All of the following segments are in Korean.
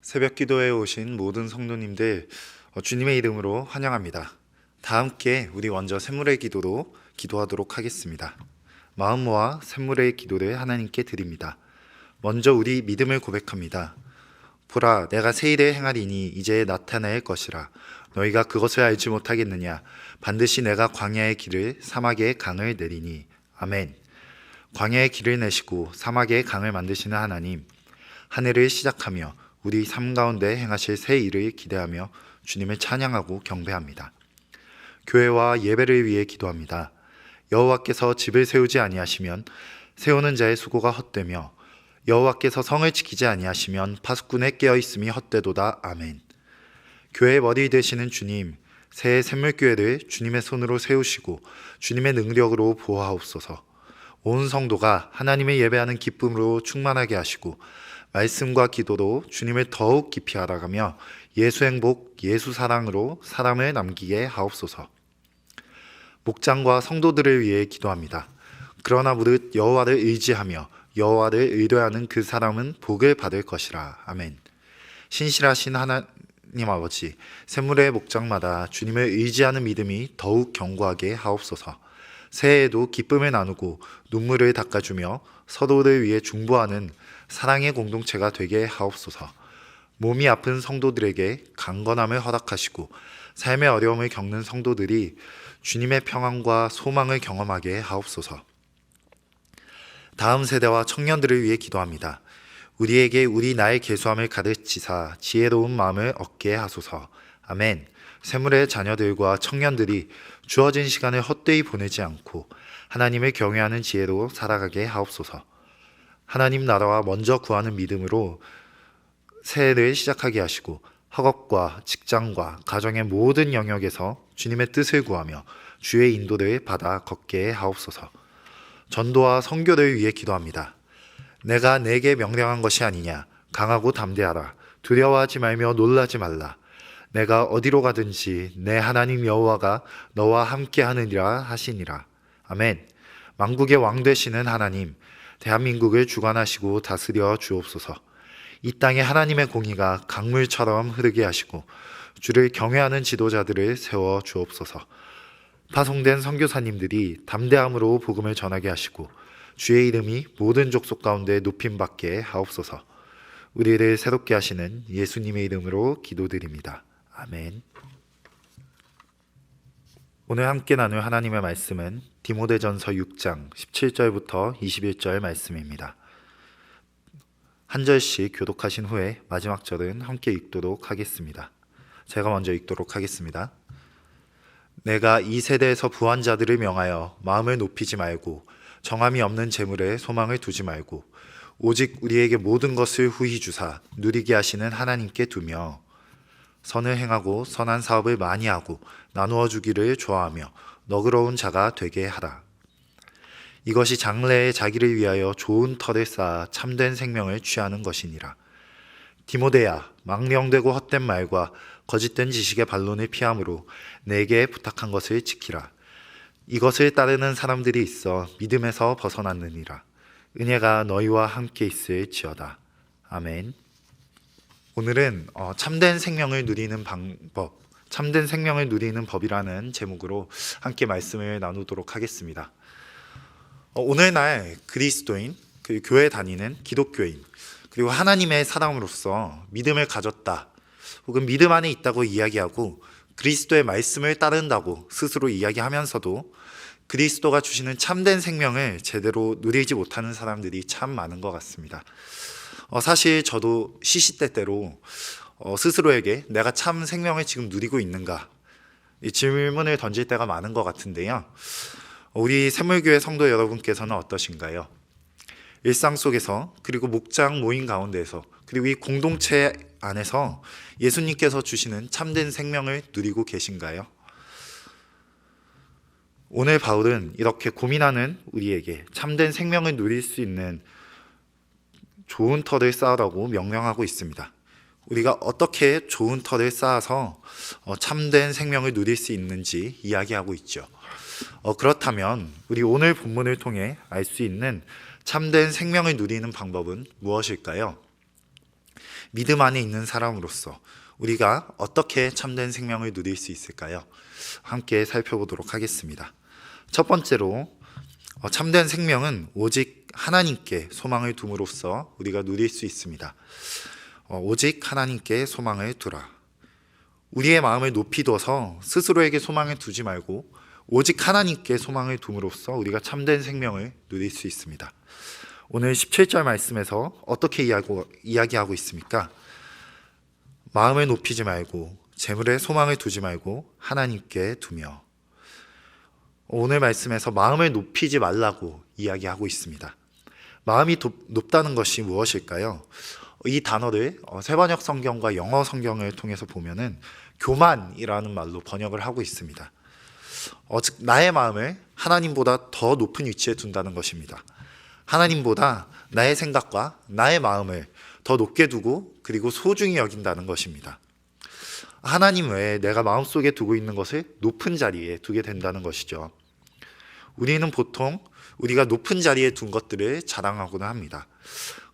새벽 기도에 오신 모든 성도님들 주님의 이름으로 환영합니다. 다 함께 우리 먼저 샘물의 기도로 기도하도록 하겠습니다. 마음 모아 샘물의 기도를 하나님께 드립니다. 먼저 우리 믿음을 고백합니다. 보라, 내가 새 일을 행하리니 이제 나타날 것이라. 너희가 그것을 알지 못하겠느냐? 반드시 내가 광야의 길을 사막의 강을 내리니. 아멘. 광야의 길을 내시고 사막의 강을 만드시는 하나님, 한 해를 시작하며 우리 삶 가운데 행하실 새 일을 기대하며 주님을 찬양하고 경배합니다. 교회와 예배를 위해 기도합니다. 여호와께서 집을 세우지 아니하시면 세우는 자의 수고가 헛되며 여호와께서 성을 지키지 아니하시면 파수꾼의 깨어있음이 헛되도다. 아멘. 교회의 머리 되시는 주님, 새해 샘물교회를 주님의 손으로 세우시고 주님의 능력으로 보호하옵소서. 온 성도가 하나님의 예배하는 기쁨으로 충만하게 하시고 말씀과 기도로 주님을 더욱 깊이 알아가며 예수 행복, 예수 사랑으로 사람을 남기게 하옵소서. 목장과 성도들을 위해 기도합니다. 그러나 무릇 여호와를 의지하며 여호와를 의뢰하는 그 사람은 복을 받을 것이라. 아멘. 신실하신 하나님 아버지, 샘물의 목장마다 주님을 의지하는 믿음이 더욱 견고하게 하옵소서. 새해에도 기쁨을 나누고 눈물을 닦아주며 서로를 위해 중보하는 사랑의 공동체가 되게 하옵소서. 몸이 아픈 성도들에게 강건함을 허락하시고 삶의 어려움을 겪는 성도들이 주님의 평안과 소망을 경험하게 하옵소서. 다음 세대와 청년들을 위해 기도합니다. 우리에게 우리 나의 계수함을 가르치사 지혜로운 마음을 얻게 하소서. 아멘. 샘물의 자녀들과 청년들이 주어진 시간을 헛되이 보내지 않고 하나님을 경외하는 지혜로 살아가게 하옵소서. 하나님 나라와 먼저 구하는 믿음으로 새해를 시작하게 하시고 학업과 직장과 가정의 모든 영역에서 주님의 뜻을 구하며 주의 인도를 받아 걷게 하옵소서. 전도와 선교를 위해 기도합니다. 내가 내게 명령한 것이 아니냐? 강하고 담대하라. 두려워하지 말며 놀라지 말라. 내가 어디로 가든지 내 하나님 여호와가 너와 함께 하느니라 하시니라. 아멘. 만국의 왕 되시는 하나님, 대한민국을 주관하시고 다스려 주옵소서. 이 땅에 하나님의 공의가 강물처럼 흐르게 하시고 주를 경외하는 지도자들을 세워 주옵소서. 파송된 선교사님들이 담대함으로 복음을 전하게 하시고 주의 이름이 모든 족속 가운데 높임받게 하옵소서. 우리를 새롭게 하시는 예수님의 이름으로 기도드립니다. 아멘. 오늘 함께 나눌 하나님의 말씀은 디모데전서 6장 17절부터 21절 말씀입니다. 한 절씩 교독하신 후에 마지막 절은 함께 읽도록 하겠습니다. 제가 먼저 읽도록 하겠습니다. 내가 이 세대에서 부한 자들을 명하여 마음을 높이지 말고 정함이 없는 재물에 소망을 두지 말고 오직 우리에게 모든 것을 후히 주사 누리게 하시는 하나님께 두며 선을 행하고 선한 사업을 많이 하고 나누어 주기를 좋아하며 너그러운 자가 되게 하라. 이것이 장래에 자기를 위하여 좋은 터를 쌓아 참된 생명을 취하는 것이니라. 디모데야, 망령되고 헛된 말과 거짓된 지식의 반론을 피함으로 내게 부탁한 것을 지키라. 이것을 따르는 사람들이 있어 믿음에서 벗어났느니라. 은혜가 너희와 함께 있을지어다. 아멘. 오늘은 참된 생명을 누리는 방법, 참된 생명을 누리는 법이라는 제목으로 함께 말씀을 나누도록 하겠습니다. 오늘날 그리스도인, 그리고 교회 다니는 기독교인, 그리고 하나님의 사람으로서 믿음을 가졌다, 혹은 믿음 안에 있다고 이야기하고 그리스도의 말씀을 따른다고 스스로 이야기하면서도 그리스도가 주시는 참된 생명을 제대로 누리지 못하는 사람들이 참 많은 것 같습니다. 사실 저도 시시때때로 스스로에게 내가 참 생명을 지금 누리고 있는가 이 질문을 던질 때가 많은 것 같은데요. 우리 샘물교회 성도 여러분께서는 어떠신가요? 일상 속에서, 그리고 목장 모임 가운데에서, 그리고 이 공동체 안에서 예수님께서 주시는 참된 생명을 누리고 계신가요? 오늘 바울은 이렇게 고민하는 우리에게 참된 생명을 누릴 수 있는 좋은 터를 쌓으라고 명령하고 있습니다. 우리가 어떻게 좋은 터를 쌓아서 참된 생명을 누릴 수 있는지 이야기하고 있죠. 그렇다면 우리 오늘 본문을 통해 알 수 있는 참된 생명을 누리는 방법은 무엇일까요? 믿음 안에 있는 사람으로서 우리가 어떻게 참된 생명을 누릴 수 있을까요? 함께 살펴보도록 하겠습니다. 첫 번째로 참된 생명은 오직 하나님께 소망을 둠으로써 우리가 누릴 수 있습니다. 오직 하나님께 소망을 두라. 우리의 마음을 높이 둬서 스스로에게 소망을 두지 말고 오직 하나님께 소망을 둠으로써 우리가 참된 생명을 누릴 수 있습니다. 오늘 17절 말씀에서 어떻게 이야기하고 있습니까? 마음을 높이지 말고 재물에 소망을 두지 말고 하나님께 두며. 오늘 말씀에서 마음을 높이지 말라고 이야기하고 있습니다. 마음이 높다는 것이 무엇일까요? 이 단어를 세번역 성경과 영어 성경을 통해서 보면은 교만이라는 말로 번역을 하고 있습니다. 즉 나의 마음을 하나님보다 더 높은 위치에 둔다는 것입니다. 하나님보다 나의 생각과 나의 마음을 더 높게 두고 그리고 소중히 여긴다는 것입니다. 하나님 외에 내가 마음속에 두고 있는 것을 높은 자리에 두게 된다는 것이죠. 우리는 보통 우리가 높은 자리에 둔 것들을 자랑하곤 합니다.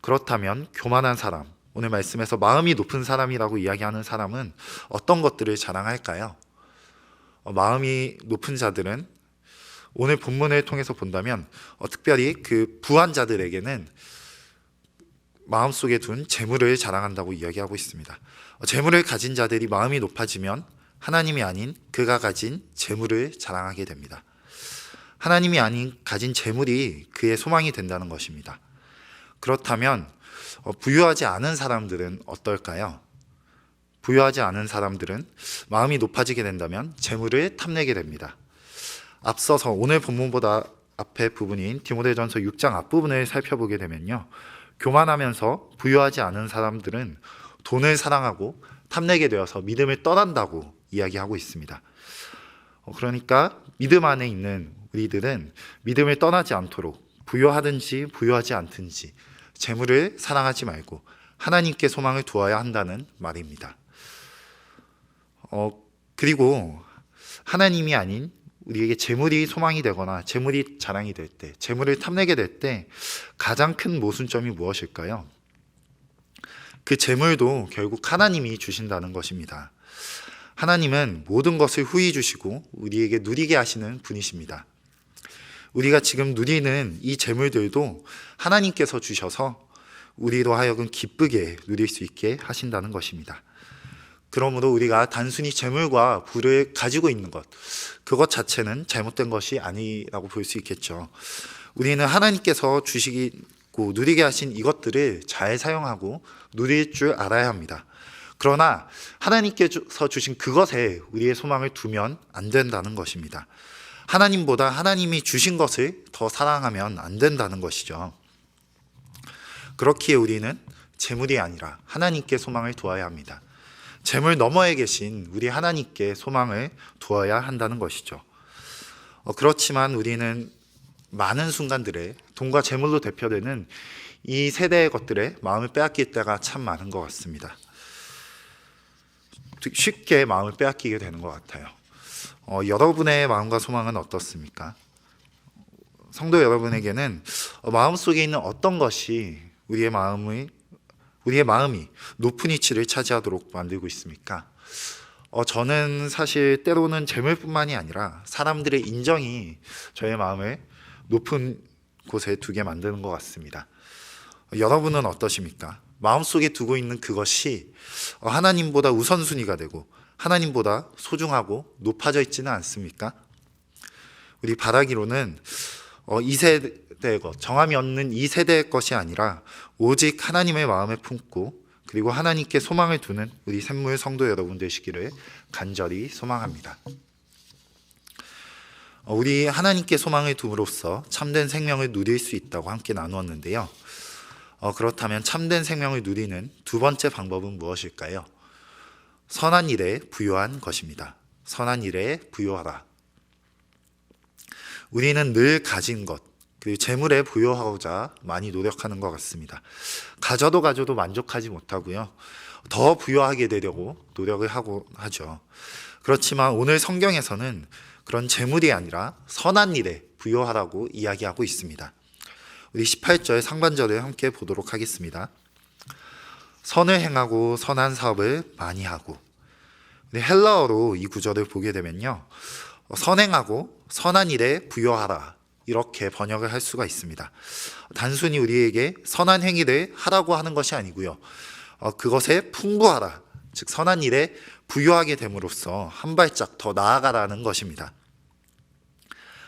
그렇다면 교만한 사람, 오늘 말씀에서 마음이 높은 사람이라고 이야기하는 사람은 어떤 것들을 자랑할까요? 마음이 높은 자들은 오늘 본문을 통해서 본다면 특별히 그 부한 자들에게는 마음속에 둔 재물을 자랑한다고 이야기하고 있습니다. 재물을 가진 자들이 마음이 높아지면 하나님이 아닌 그가 가진 재물을 자랑하게 됩니다. 하나님이 아닌 가진 재물이 그의 소망이 된다는 것입니다. 그렇다면 부유하지 않은 사람들은 어떨까요? 부유하지 않은 사람들은 마음이 높아지게 된다면 재물을 탐내게 됩니다. 앞서서 오늘 본문보다 앞에 부분인 디모데전서 6장 앞부분을 살펴보게 되면요, 교만하면서 부유하지 않은 사람들은 돈을 사랑하고 탐내게 되어서 믿음을 떠난다고 이야기하고 있습니다. 그러니까 믿음 안에 있는 우리들은 믿음을 떠나지 않도록 부유하든지 부유하지 않든지 재물을 사랑하지 말고 하나님께 소망을 두어야 한다는 말입니다. 그리고 하나님이 아닌 우리에게 재물이 소망이 되거나 재물이 자랑이 될 때, 재물을 탐내게 될 때 가장 큰 모순점이 무엇일까요? 그 재물도 결국 하나님이 주신다는 것입니다. 하나님은 모든 것을 후히 주시고 우리에게 누리게 하시는 분이십니다. 우리가 지금 누리는 이 재물들도 하나님께서 주셔서 우리로 하여금 기쁘게 누릴 수 있게 하신다는 것입니다. 그러므로 우리가 단순히 재물과 부를 가지고 있는 것, 그것 자체는 잘못된 것이 아니라고 볼 수 있겠죠. 우리는 하나님께서 주시고 누리게 하신 이것들을 잘 사용하고 누릴 줄 알아야 합니다. 그러나 하나님께서 주신 그것에 우리의 소망을 두면 안 된다는 것입니다. 하나님보다 하나님이 주신 것을 더 사랑하면 안 된다는 것이죠. 그렇기에 우리는 재물이 아니라 하나님께 소망을 두어야 합니다. 재물 너머에 계신 우리 하나님께 소망을 두어야 한다는 것이죠. 그렇지만 우리는 많은 순간들에 돈과 재물로 대표되는 이 세대의 것들에 마음을 빼앗길 때가 참 많은 것 같습니다. 쉽게 마음을 빼앗기게 되는 것 같아요. 여러분의 마음과 소망은 어떻습니까? 성도 여러분에게는 마음속에 있는 어떤 것이 우리의 마음이 높은 위치를 차지하도록 만들고 있습니까? 저는 사실 때로는 재물뿐만이 아니라 사람들의 인정이 저의 마음을 높은 곳에 두게 만드는 것 같습니다. 여러분은 어떠십니까? 마음속에 두고 있는 그것이 하나님보다 우선순위가 되고 하나님보다 소중하고 높아져 있지는 않습니까? 우리 바라기로는 이 세대의 것, 정함이 없는 이 세대의 것이 아니라 오직 하나님의 마음에 품고 그리고 하나님께 소망을 두는 우리 샘물 성도 여러분 되시기를 간절히 소망합니다. 우리 하나님께 소망을 둠으로써 참된 생명을 누릴 수 있다고 함께 나누었는데요. 그렇다면 참된 생명을 누리는 두 번째 방법은 무엇일까요? 선한 일에 부요한 것입니다. 선한 일에 부요하라. 우리는 늘 가진 것, 그 재물에 부요하고자 많이 노력하는 것 같습니다. 가져도 만족하지 못하고요. 더 부요하게 되려고 노력을 하죠. 그렇지만 오늘 성경에서는 그런 재물이 아니라 선한 일에 부요하라고 이야기하고 있습니다. 우리 18절 상반절을 함께 보도록 하겠습니다. 선을 행하고 선한 사업을 많이 하고. 헬라어로 이 구절을 보게 되면요, 선행하고 선한 일에 부여하라, 이렇게 번역을 할 수가 있습니다. 단순히 우리에게 선한 행위를 하라고 하는 것이 아니고요, 그것에 풍부하라, 즉 선한 일에 부여하게 됨으로써 한 발짝 더 나아가라는 것입니다.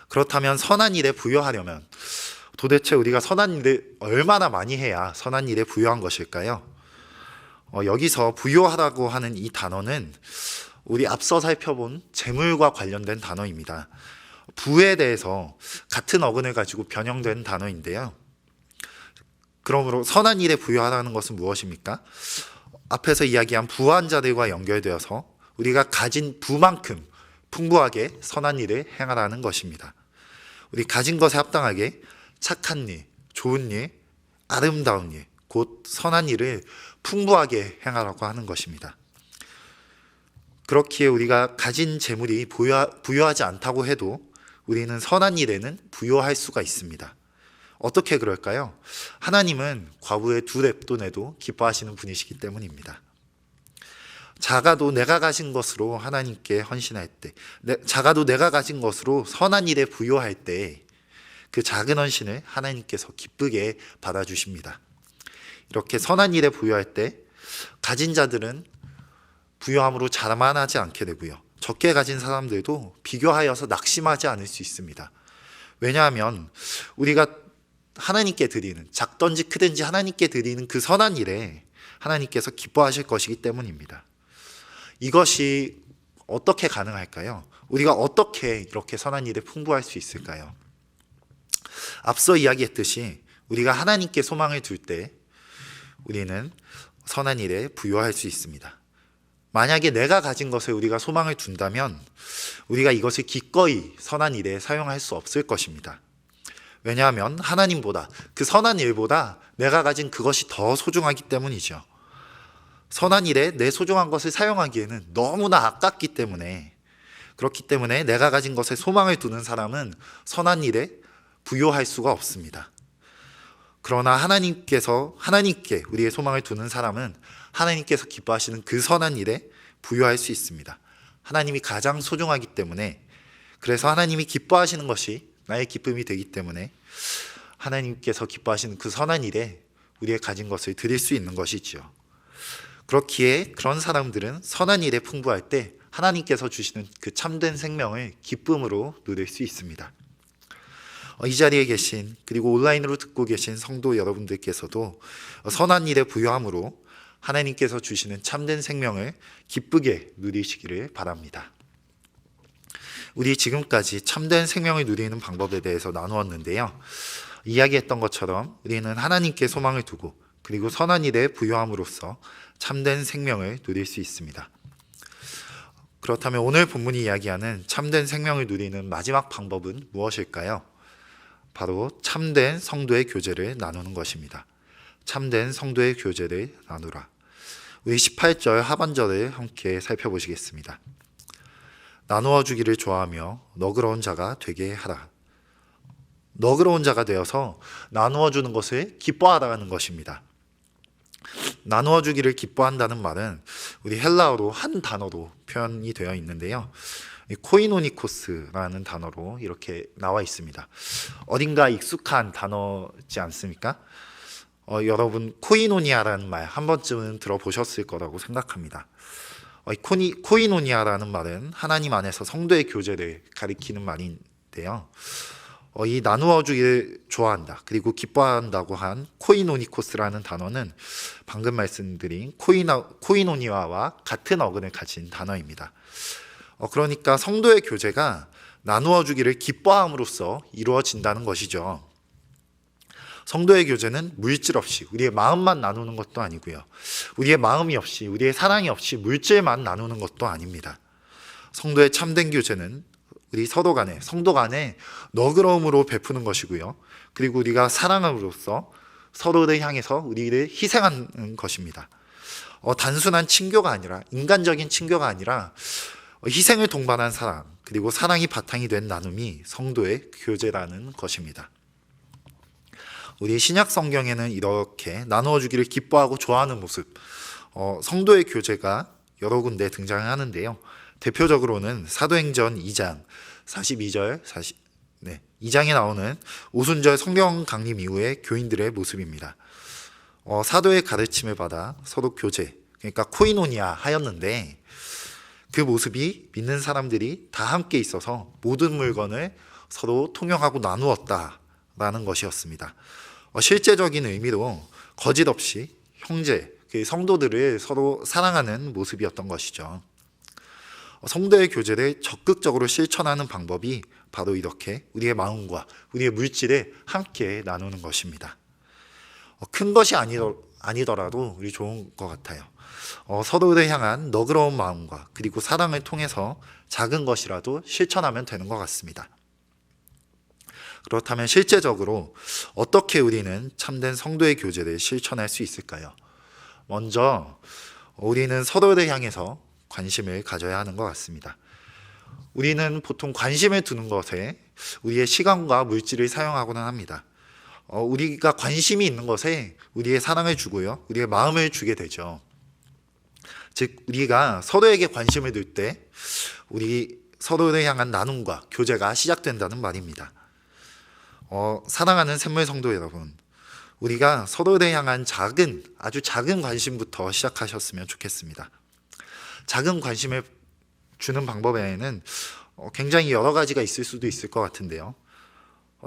그렇다면 선한 일에 부여하려면 도대체 우리가 선한 일을 얼마나 많이 해야 선한 일에 부여한 것일까요? 여기서 부여하라고 하는 이 단어는 우리 앞서 살펴본 재물과 관련된 단어입니다. 부에 대해서 같은 어근을 가지고 변형된 단어인데요. 그러므로 선한 일에 부여하라는 것은 무엇입니까? 앞에서 이야기한 부한 자들과 연결되어서 우리가 가진 부만큼 풍부하게 선한 일을 행하라는 것입니다. 우리 가진 것에 합당하게 착한 일, 좋은 일, 아름다운 일, 곧 선한 일을 풍부하게 행하라고 하는 것입니다. 그렇기에 우리가 가진 재물이 부여하지 않다고 해도 우리는 선한 일에는 부여할 수가 있습니다. 어떻게 그럴까요? 하나님은 과부의 두 렙돈에도 기뻐하시는 분이시기 때문입니다. 작아도 내가 가진 것으로 하나님께 헌신할 때, 작아도 내가 가진 것으로 선한 일에 부여할 때 그 작은 헌신을 하나님께서 기쁘게 받아주십니다. 이렇게 선한 일에 부여할 때 가진 자들은 부여함으로 자만하지 않게 되고요, 적게 가진 사람들도 비교하여서 낙심하지 않을 수 있습니다. 왜냐하면 우리가 하나님께 드리는, 작든지 크든지 하나님께 드리는 그 선한 일에 하나님께서 기뻐하실 것이기 때문입니다. 이것이 어떻게 가능할까요? 우리가 어떻게 이렇게 선한 일에 풍부할 수 있을까요? 앞서 이야기했듯이 우리가 하나님께 소망을 둘 때 우리는 선한 일에 부여할 수 있습니다. 만약에 내가 가진 것에 우리가 소망을 둔다면 우리가 이것을 기꺼이 선한 일에 사용할 수 없을 것입니다. 왜냐하면 하나님보다, 그 선한 일보다 내가 가진 그것이 더 소중하기 때문이죠. 선한 일에 내 소중한 것을 사용하기에는 너무나 아깝기 때문에, 그렇기 때문에 내가 가진 것에 소망을 두는 사람은 선한 일에 부여할 수가 없습니다. 그러나 하나님께 우리의 소망을 두는 사람은 하나님께서 기뻐하시는 그 선한 일에 부여할 수 있습니다. 하나님이 가장 소중하기 때문에, 그래서 하나님이 기뻐하시는 것이 나의 기쁨이 되기 때문에 하나님께서 기뻐하시는 그 선한 일에 우리의 가진 것을 드릴 수 있는 것이지요. 그렇기에 그런 사람들은 선한 일에 풍부할 때 하나님께서 주시는 그 참된 생명을 기쁨으로 누릴 수 있습니다. 이 자리에 계신, 그리고 온라인으로 듣고 계신 성도 여러분들께서도 선한 일에 부여함으로 하나님께서 주시는 참된 생명을 기쁘게 누리시기를 바랍니다. 우리 지금까지 참된 생명을 누리는 방법에 대해서 나누었는데요, 이야기했던 것처럼 우리는 하나님께 소망을 두고 그리고 선한 일에 부여함으로써 참된 생명을 누릴 수 있습니다. 그렇다면 오늘 본문이 이야기하는 참된 생명을 누리는 마지막 방법은 무엇일까요? 바로 참된 성도의 교제를 나누는 것입니다. 참된 성도의 교제를 나누라. 우리 18절 하반절을 함께 살펴보시겠습니다. 나누어 주기를 좋아하며 너그러운 자가 되게 하라. 너그러운 자가 되어서 나누어 주는 것을 기뻐하라는 것입니다. 나누어 주기를 기뻐한다는 말은 우리 헬라어로 한 단어로 표현이 되어 있는데요, 코이노니코스라는 단어로 이렇게 나와 있습니다. 어딘가 익숙한 단어지 않습니까? 여러분, 코이노니아라는 말 한 번쯤은 들어보셨을 거라고 생각합니다. 코이노니아라는 말은 하나님 안에서 성도의 교제를 가리키는 말인데요, 이 나누어 주기를 좋아한다, 그리고 기뻐한다고 한 코이노니코스라는 단어는 방금 말씀드린 코이노니아와 같은 어근을 가진 단어입니다. 그러니까 성도의 교제가 나누어 주기를 기뻐함으로써 이루어진다는 것이죠. 성도의 교제는 물질 없이 우리의 마음만 나누는 것도 아니고요, 우리의 마음이 없이, 우리의 사랑이 없이 물질만 나누는 것도 아닙니다. 성도의 참된 교제는 우리 서로 간에, 성도 간에 너그러움으로 베푸는 것이고요, 그리고 우리가 사랑함으로써 서로를 향해서 우리를 희생하는 것입니다. 단순한 친교가 아니라, 인간적인 친교가 아니라 희생을 동반한 사랑, 그리고 사랑이 바탕이 된 나눔이 성도의 교제라는 것입니다. 우리 신약 성경에는 이렇게 나누어 주기를 기뻐하고 좋아하는 모습, 성도의 교제가 여러 군데 등장하는데요. 대표적으로는 사도행전 2장 42절 2장에 나오는 오순절 성경 강림 이후의 교인들의 모습입니다. 사도의 가르침을 받아 서로 교제, 그러니까 코이노니아 하였는데, 그 모습이 믿는 사람들이 다 함께 있어서 모든 물건을 서로 통용하고 나누었다라는 것이었습니다. 실제적인 의미로 거짓 없이 형제, 그 성도들을 서로 사랑하는 모습이었던 것이죠. 성도의 교제를 적극적으로 실천하는 방법이 바로 이렇게 우리의 마음과 우리의 물질을 함께 나누는 것입니다. 큰 것이 아니더라도 우리 좋은 것 같아요. 서로를 향한 너그러운 마음과 그리고 사랑을 통해서 작은 것이라도 실천하면 되는 것 같습니다. 그렇다면 실제적으로 어떻게 우리는 참된 성도의 교제를 실천할 수 있을까요? 먼저 우리는 서로를 향해서 관심을 가져야 하는 것 같습니다. 우리는 보통 관심을 두는 것에 우리의 시간과 물질을 사용하고는 합니다. 우리가 관심이 있는 것에 우리의 사랑을 주고요, 우리의 마음을 주게 되죠. 즉, 우리가 서로에게 관심을 둘 때 우리 서로를 향한 나눔과 교제가 시작된다는 말입니다. 사랑하는 샘물 성도 여러분, 우리가 서로를 향한 아주 작은 관심부터 시작하셨으면 좋겠습니다. 작은 관심을 주는 방법에는 굉장히 여러 가지가 있을 수도 있을 것 같은데요.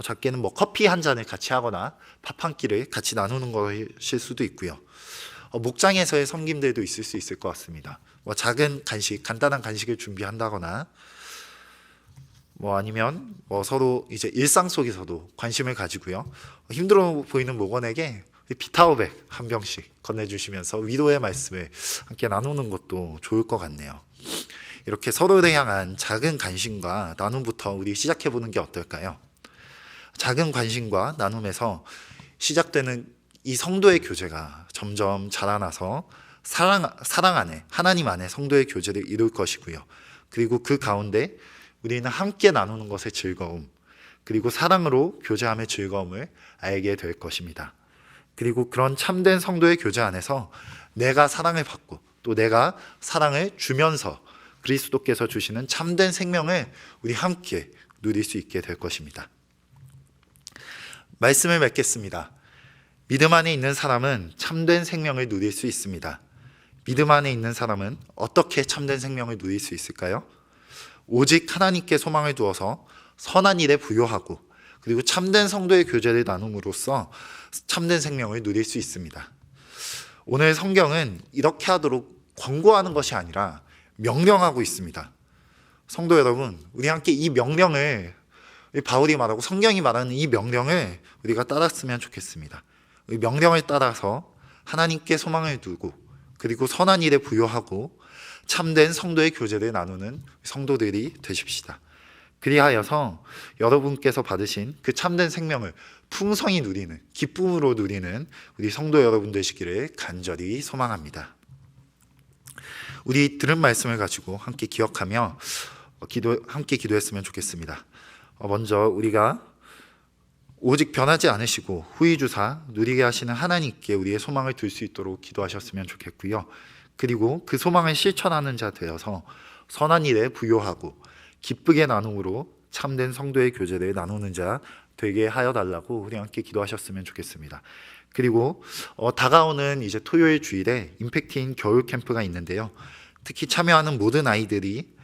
작게는 커피 한 잔을 같이 하거나 밥 한 끼를 같이 나누는 것일 수도 있고요. 목장에서의 섬김들도 있을 수 있을 것 같습니다. 작은 간식, 간단한 간식을 준비한다거나, 아니면 서로 이제 일상 속에서도 관심을 가지고요, 힘들어 보이는 목원에게 비타오백 한 병씩 건네주시면서 위로의 말씀을 함께 나누는 것도 좋을 것 같네요. 이렇게 서로를 향한 작은 관심과 나눔부터 우리 시작해보는 게 어떨까요? 작은 관심과 나눔에서 시작되는 이 성도의 교제가 점점 자라나서 사랑 안에, 하나님 안에 성도의 교제를 이룰 것이고요. 그리고 그 가운데 우리는 함께 나누는 것의 즐거움, 그리고 사랑으로 교제함의 즐거움을 알게 될 것입니다. 그리고 그런 참된 성도의 교제 안에서 내가 사랑을 받고 또 내가 사랑을 주면서 그리스도께서 주시는 참된 생명을 우리 함께 누릴 수 있게 될 것입니다. 말씀을 맺겠습니다. 믿음 안에 있는 사람은 참된 생명을 누릴 수 있습니다. 믿음 안에 있는 사람은 어떻게 참된 생명을 누릴 수 있을까요? 오직 하나님께 소망을 두어서 선한 일에 부요하고 그리고 참된 성도의 교제를 나눔으로써 참된 생명을 누릴 수 있습니다. 오늘 성경은 이렇게 하도록 권고하는 것이 아니라 명령하고 있습니다. 성도 여러분, 우리 함께 이 명령을, 바울이 말하고 성경이 말하는 이 명령을 우리가 따랐으면 좋겠습니다. 이 명령을 따라서 하나님께 소망을 두고 그리고 선한 일에 부요하고 참된 성도의 교제를 나누는 성도들이 되십시다. 그리하여서 여러분께서 받으신 그 참된 생명을 풍성히 누리는, 기쁨으로 누리는 우리 성도 여러분 되시기를 간절히 소망합니다. 우리 들은 말씀을 가지고 함께 기억하며 함께 기도했으면 좋겠습니다. 먼저 우리가 오직 변하지 않으시고 후히 주사 누리게 하시는 하나님께 우리의 소망을 둘 수 있도록 기도하셨으면 좋겠고요. 그리고 그 소망을 실천하는 자 되어서 선한 일에 부요하고 기쁘게 나눔으로 참된 성도의 교제를 나누는 자 되게 하여 달라고 우리 함께 기도하셨으면 좋겠습니다. 그리고 다가오는 이제 토요일 주일에 임팩트인 겨울 캠프가 있는데요. 특히 참여하는 모든 아이들이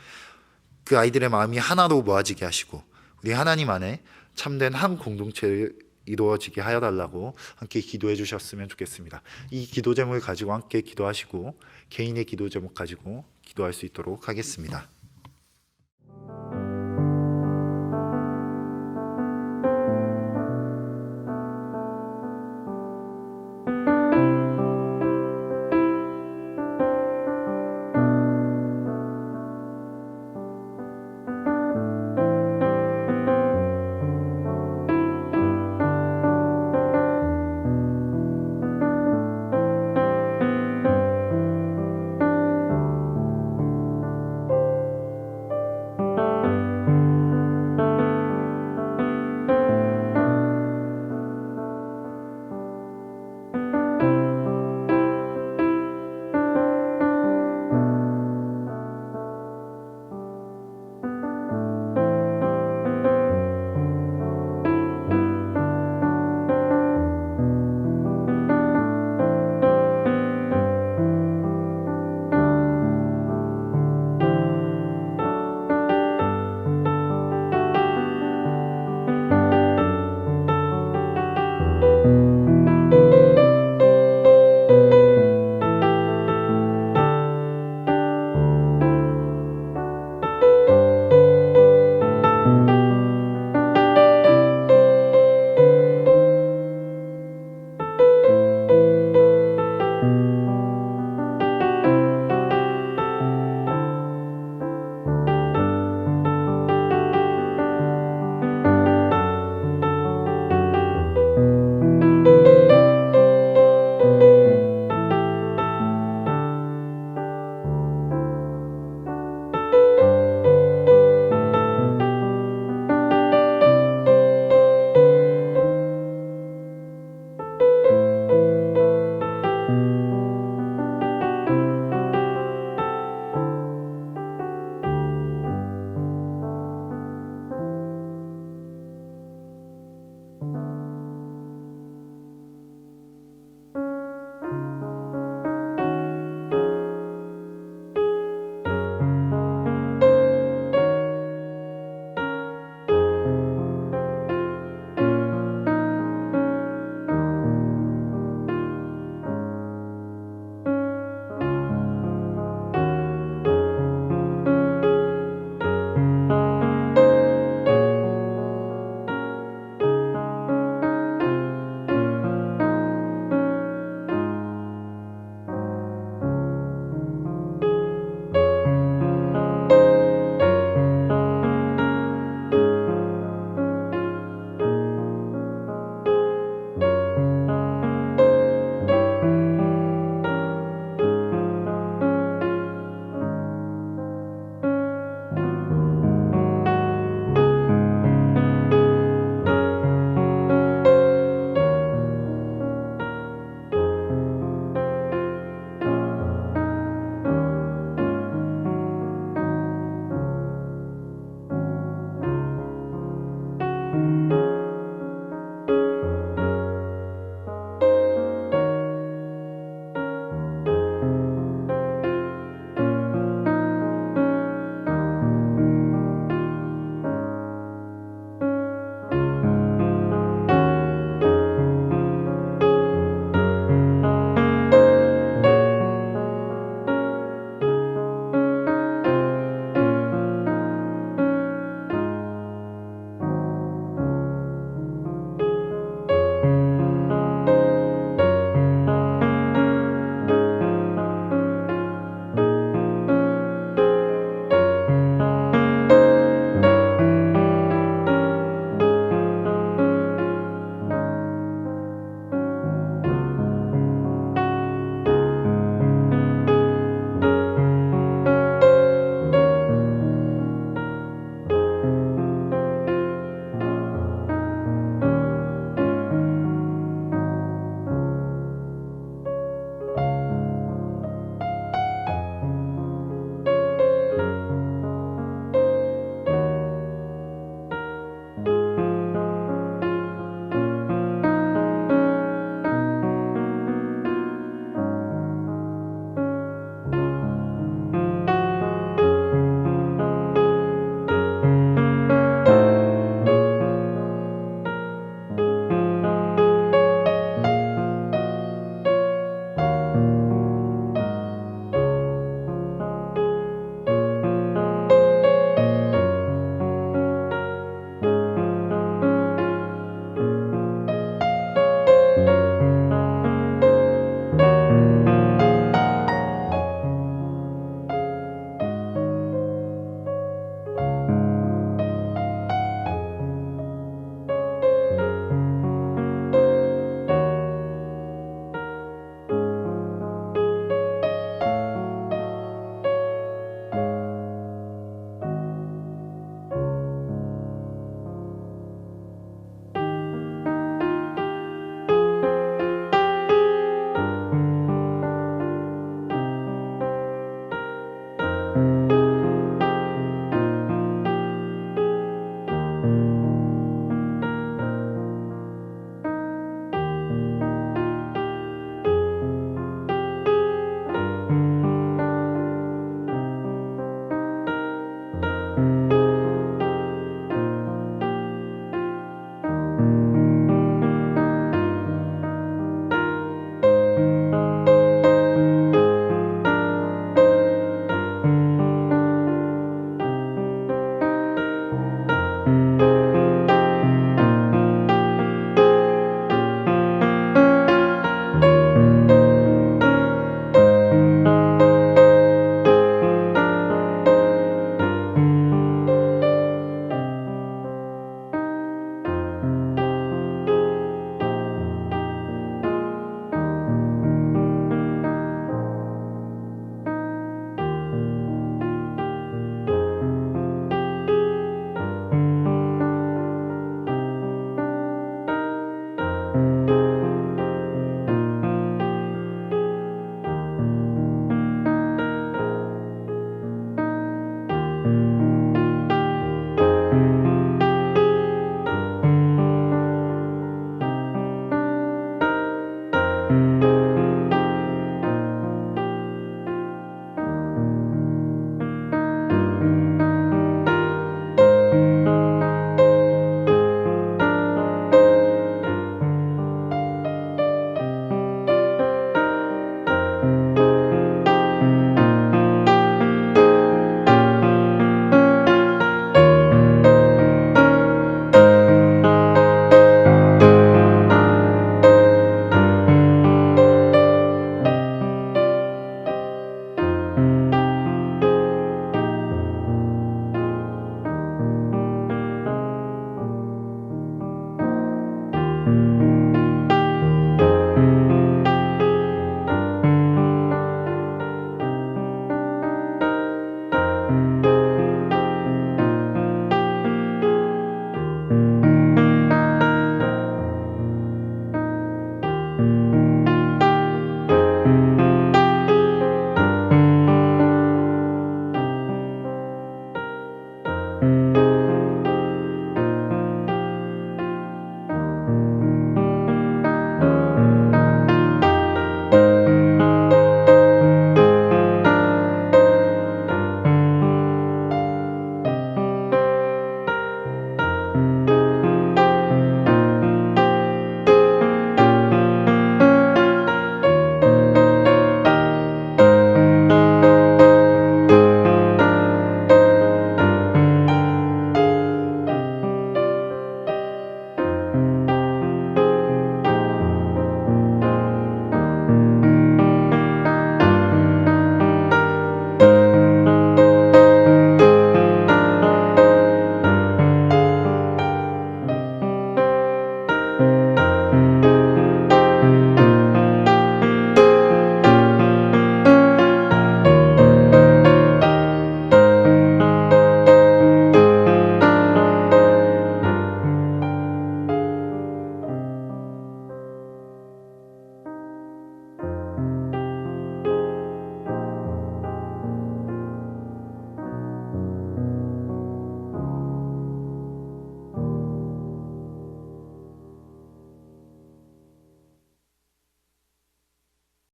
그 아이들의 마음이 하나로 모아지게 하시고 우리 하나님 안에 참된 한 공동체를 이루어지게 하여 달라고 함께 기도해 주셨으면 좋겠습니다. 이 기도 제목을 가지고 함께 기도하시고 개인의 기도 제목 가지고 기도할 수 있도록 하겠습니다.